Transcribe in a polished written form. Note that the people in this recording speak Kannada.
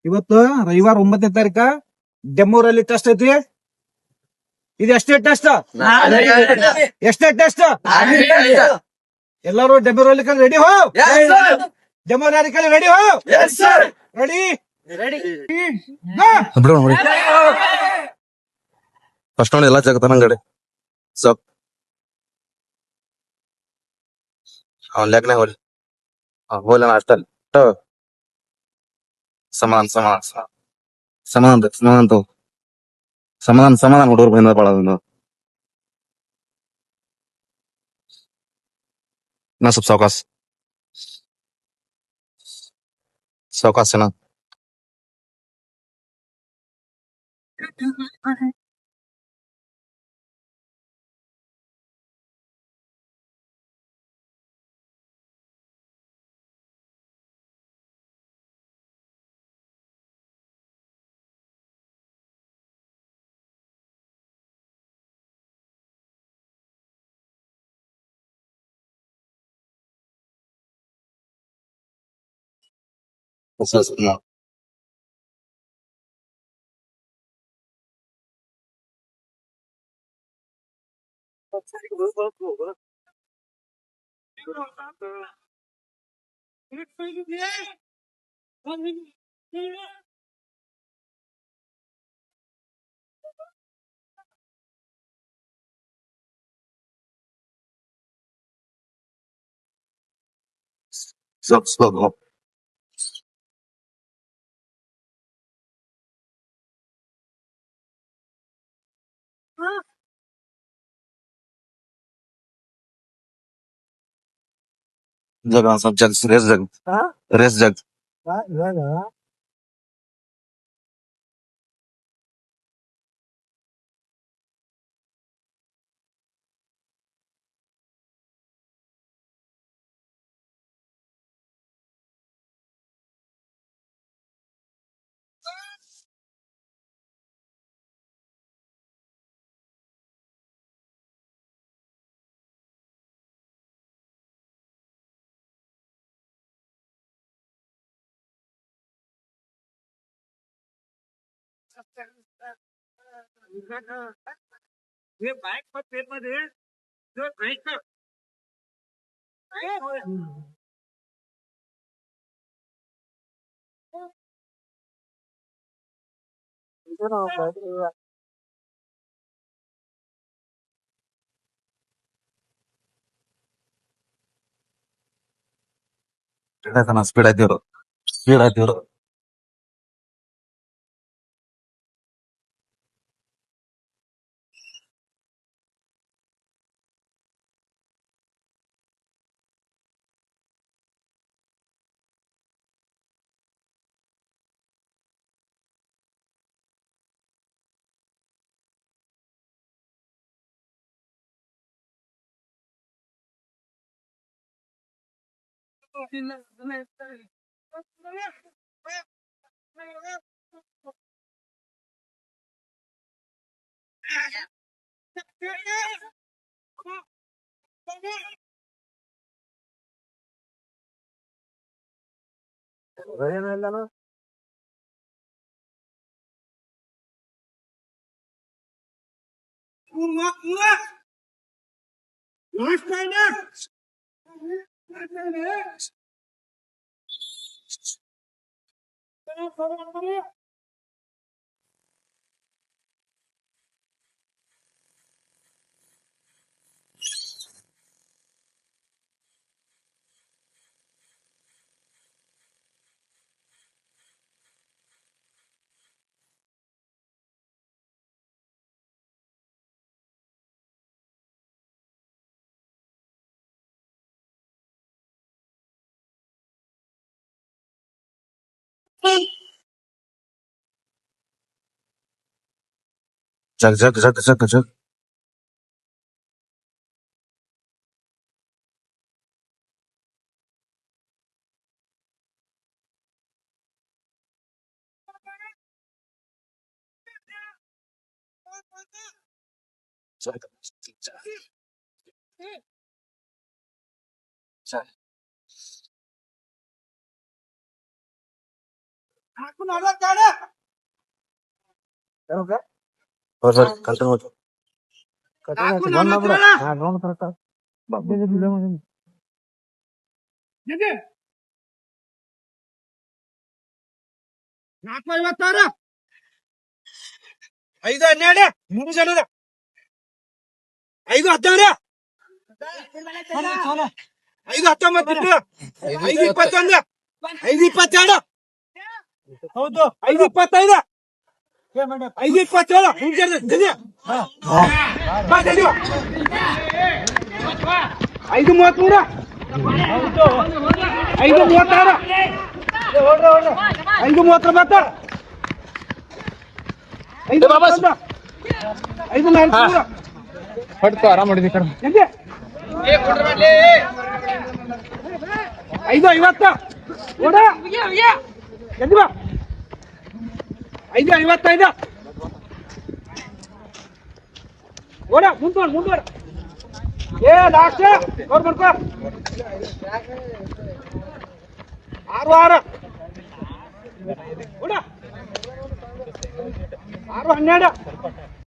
ಇವತ್ತು ರವಿವಾರ 9ನೇ ತಾರೀಕ ಡೆಮ್ಮೂರಲ್ಲಿ ಟೆಸ್ಟ್ ಐತಿ. ಇದು ಎಷ್ಟೇ ಟೆಸ್ಟ್? ಎಷ್ಟೇ ಟೆಸ್ಟ್? ಎಲ್ಲರೂ ಡೆಮ್ಮೂರಲ್ಲಿ ರೆಡಿ ಹೋ. ಡೆಮ್ಮೂರಲ್ಲಿ ರೆಡಿ ಹೋ. ರೆಡಿ ಫಸ್ಟ್ ನೋಡಿ ಎಲ್ಲ ಜಗತ್ತನ ಗಡೆ सब लेखना होल होल अष्टल तो समान समान समान समान तो ಸಮಾಧಾನ ಸಮಾಧಾನ ಹುಡುಗರು ಬಂದ ಬಾಳೋದು ನಾ ಸ್ವಲ್ಪ ಸಾವಕಾಶ ಸಾವಕಾಶ ನಾ ಸ್ವಲ್ಪ ಸ್ವಲ್ಪ जग सब जग रेस जग ಸ್ಪೀಡ್ ಆಯ್ತಿವ್ರು ಸ್ಪೀಡ್ ಆಯ್ತಿವ್ರು जग जग जग जग जग जग जग ಸರ್ ಕಂಟಿನ್ಯೂ ನಾಲ್ಕು 56 5 12 3 ಜನದ 5 16 5 19 5 21 5 22 ಹೌದು 5 25 5 27 3 ಜನದ ಜಲ್ದಿ ಬಾ ಜಲ್ದಿ 5 33 5 36 5 39 5 40 5 40 ಹೊಡ್ತು ಆರಾಮ್ ಮಾಡಿದ್ವಿ ಕಡೆ ಜಲ್ದಿ 5 50 ಓಡ ಜಲ್ದಿ ಬಾ 5 55 ಓಡ ಮುಂದೋಡ ಏ ಲಾಸ್ಟ್ ನೋಡ್ ಮಾಡ್ಕೋ 6 6 ಓಡ 6 12